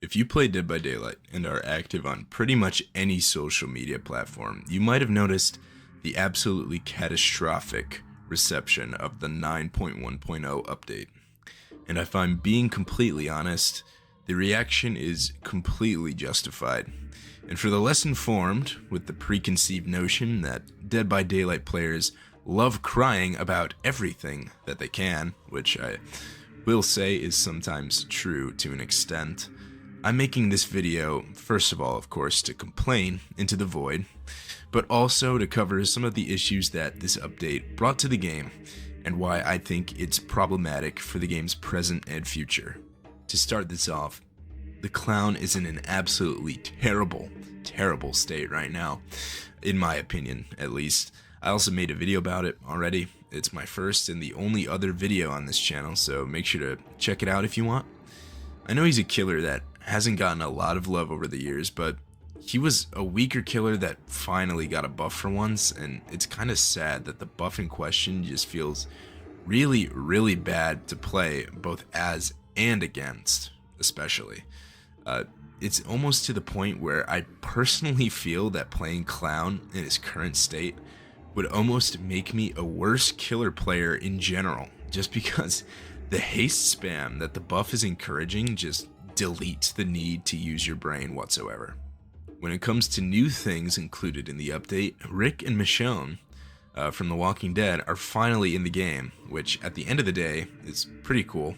If you play Dead by Daylight and are active on pretty much any social media platform, you might have noticed the absolutely catastrophic reception of the 9.1.0 update. And if I'm being completely honest, the reaction is completely justified. And for the less informed, with the preconceived notion that Dead by Daylight players love crying about everything that they can, which I will say is sometimes true to an extent, I'm making this video, first of all, of course, to complain into the void, but also to cover some of the issues that this update brought to the game and why I think it's problematic for the game's present and future. To start this off, the clown is in an absolutely terrible state right now, in my opinion, at least. I also made a video about it already. It's my first and the only other video on this channel, so make sure to check it out if you want. I know he's a killer that hasn't gotten a lot of love over the years, but he was a weaker killer that finally got a buff for once, and it's kind of sad that the buff in question just feels really bad to play, both as and against, especially. It's almost to the point where I personally feel that playing Clown in his current state would almost make me a worse killer player in general, just because the haste spam that the buff is encouraging just deletes the need to use your brain whatsoever. When it comes to new things included in the update, Rick and Michonne from The Walking Dead are finally in the game, which at the end of the day is pretty cool.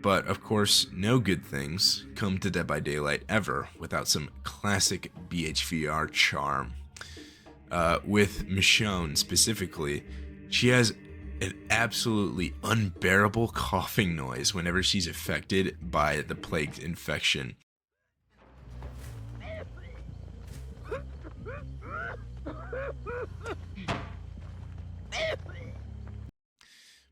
But of course, no good things come to Dead by Daylight ever without some classic BHVR charm. With Michonne specifically, she has an absolutely unbearable coughing noise whenever she's affected by the plague infection.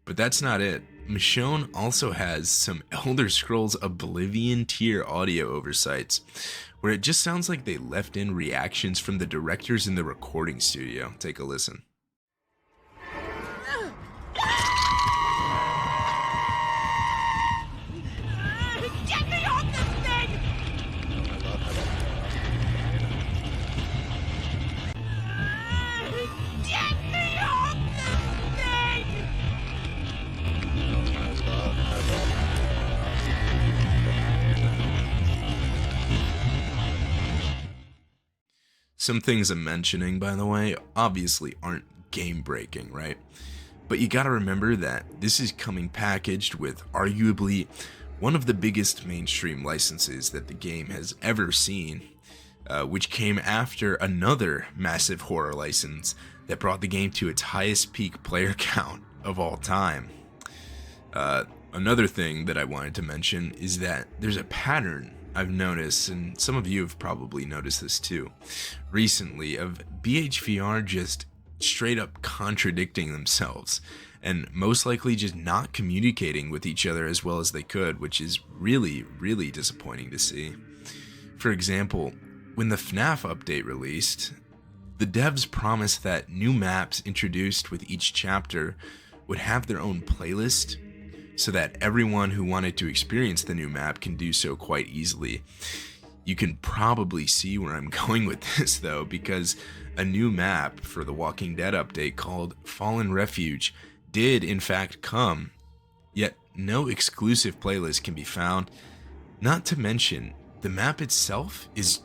But that's not it. Michonne also has some Elder Scrolls Oblivion tier audio oversights, where it just sounds like they left in reactions from the directors in the recording studio. Take a listen. Get me off this thing! Get me off this thing! Some things I'm mentioning, by the way, obviously aren't game breaking, right? But you gotta remember that this is coming packaged with arguably one of the biggest mainstream licenses that the game has ever seen, which came after another massive horror license that brought the game to its highest peak player count of all time. Another thing that I wanted to mention is that there's a pattern I've noticed, and some of you have probably noticed this too, recently, of BHVR just straight up contradicting themselves and most likely just not communicating with each other as well as they could, which is really disappointing to see. For example, when the FNAF update released, the devs promised that new maps introduced with each chapter would have their own playlist so that everyone who wanted to experience the new map can do so quite easily. You can probably see where I'm going with this though, because a new map for the Walking Dead update called Fallen Refuge did in fact come, yet no exclusive playlist can be found. Not to mention, the map itself is,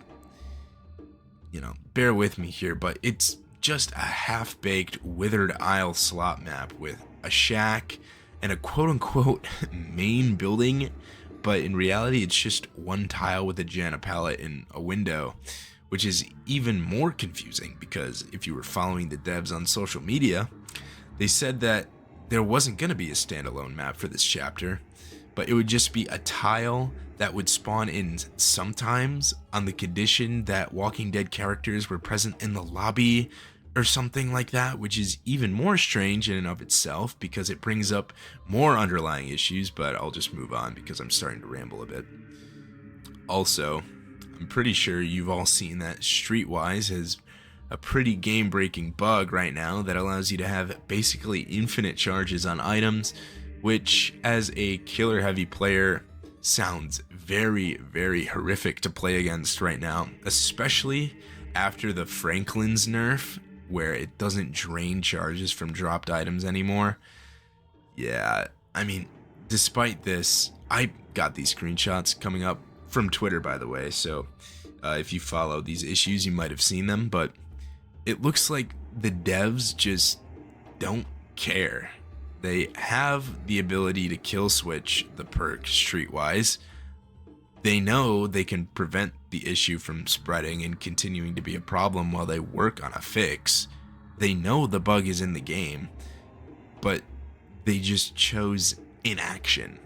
bear with me here, but it's just a half-baked Withered Isle slot map with a shack and a quote-unquote main building, but in reality it's just one tile with a Jana palette and a window, which is even more confusing because if you were following the devs on social media, they said that there wasn't going to be a standalone map for this chapter, but it would just be a tile that would spawn in sometimes on the condition that Walking Dead characters were present in the lobby or something like that, which is even more strange in and of itself because it brings up more underlying issues, but I'll just move on because I'm starting to ramble a bit. Also, I'm pretty sure you've all seen that Streetwise has a pretty game-breaking bug right now that allows you to have basically infinite charges on items, which as a killer-heavy player sounds very, very horrific to play against right now, especially after the Franklin's nerf, where it doesn't drain charges from dropped items anymore. Yeah, I mean, despite this, I got these screenshots coming up from Twitter, by the way, so if you follow these issues, you might have seen them, but it looks like the devs just don't care. They have the ability to kill switch the perk streetwise. They know they can prevent the issue from spreading and continuing to be a problem while they work on a fix. They know the bug is in the game, but they just chose inaction.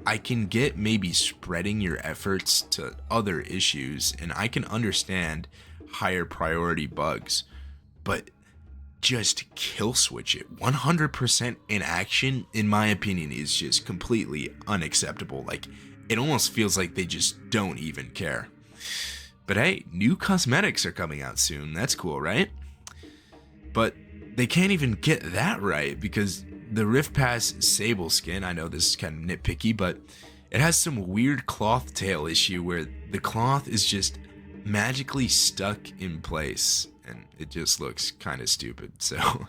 I can get maybe spreading your efforts to other issues, and I can understand higher priority bugs, but just kill switch it. 100% inaction, in my opinion, is just completely unacceptable. Like, it almost feels like they just don't even care. But hey, new cosmetics are coming out soon. That's cool, right? But they can't even get that right, because the Rift Pass Sable skin, I know this is kind of nitpicky, but it has some weird cloth tail issue where the cloth is just magically stuck in place, and it just looks kind of stupid. So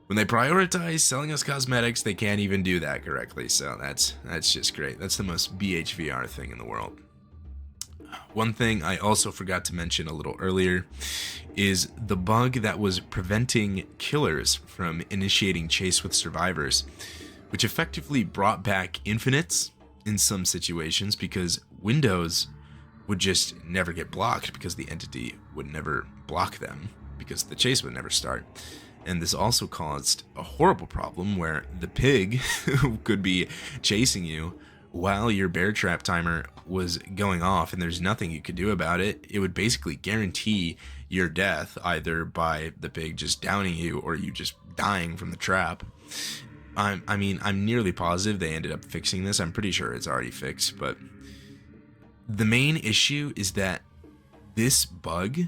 when they prioritize selling us cosmetics, they can't even do that correctly. So that's just great. That's the most BHVR thing in the world. One thing I also forgot to mention a little earlier is the bug that was preventing killers from initiating chase with survivors, which effectively brought back infinites in some situations because windows would just never get blocked because the entity would never block them because the chase would never start. And this also caused a horrible problem where the pig could be chasing you while your bear trap timer was going off and there's nothing you could do about it. It would basically guarantee your death either by the pig just downing you or you just dying from the trap. I'm nearly positive they ended up fixing this. I'm pretty sure it's already fixed, but the main issue is that this bug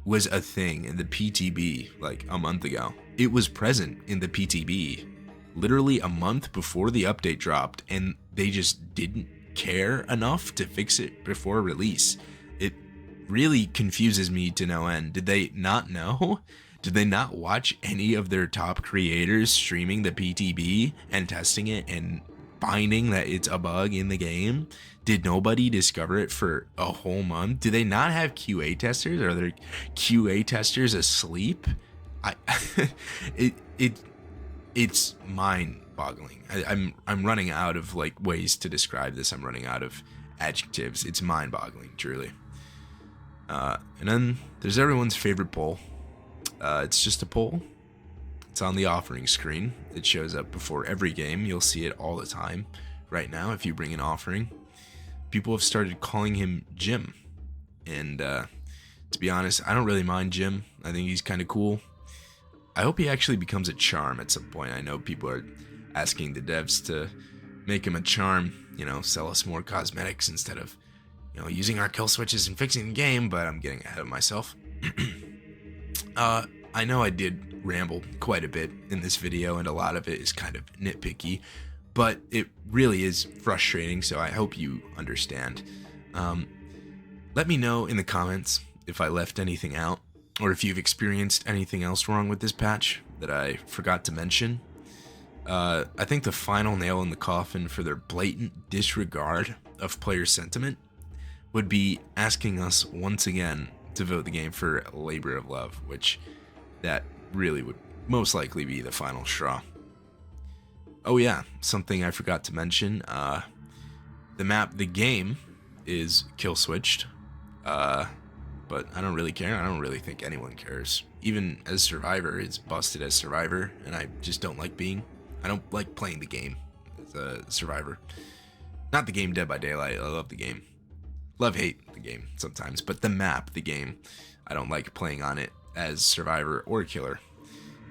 was a thing in the PTB like a month ago. It was present in the PTB literally a month before the update dropped, and they just didn't care enough to fix it before release. It really confuses me to no end. Did they not know? Did they not watch any of their top creators streaming the PTB and testing it and finding that it's a bug in the game? Did nobody discover it for a whole month? Do they not have QA testers? Are their QA testers asleep? It's mind-boggling. I'm running out of like ways to describe this. I'm running out of adjectives. It's mind-boggling, truly. And then there's everyone's favorite poll. It's just a poll. It's on the offering screen. It shows up before every game. You'll see it all the time. Right now, if you bring an offering, people have started calling him Jim. And to be honest, I don't really mind Jim. I think he's kind of cool. I hope he actually becomes a charm at some point. I know people are asking the devs to make him a charm, sell us more cosmetics instead of, using our kill switches and fixing the game, but I'm getting ahead of myself. I know I did ramble quite a bit in this video, and a lot of it is kind of nitpicky, but it really is frustrating, so I hope you understand. Let me know in the comments if I left anything out, or if you've experienced anything else wrong with this patch that I forgot to mention. I think the final nail in the coffin for their blatant disregard of player sentiment would be asking us once again to vote the game for Labor of Love, which that really would most likely be the final straw. Oh yeah, something I forgot to mention, the game is kill switched, but I don't really care. I don't really think anyone cares. Even as Survivor, it's busted as Survivor, and I just don't like playing the game as a Survivor. Not the game Dead by Daylight. I love the game. Love-hate the game sometimes, but the map, the game, I don't like playing on it as Survivor or Killer.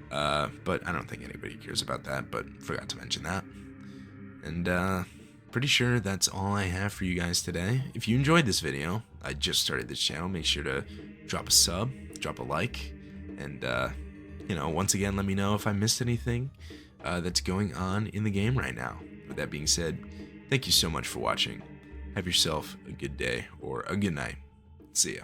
But I don't think anybody cares about that, but forgot to mention that. And pretty sure that's all I have for you guys today. If you enjoyed this video, I just started this channel, make sure to drop a sub, drop a like, and once again, let me know if I missed anything that's going on in the game right now. With that being said, Thank you so much for watching. Have yourself a good day or a good night. See ya.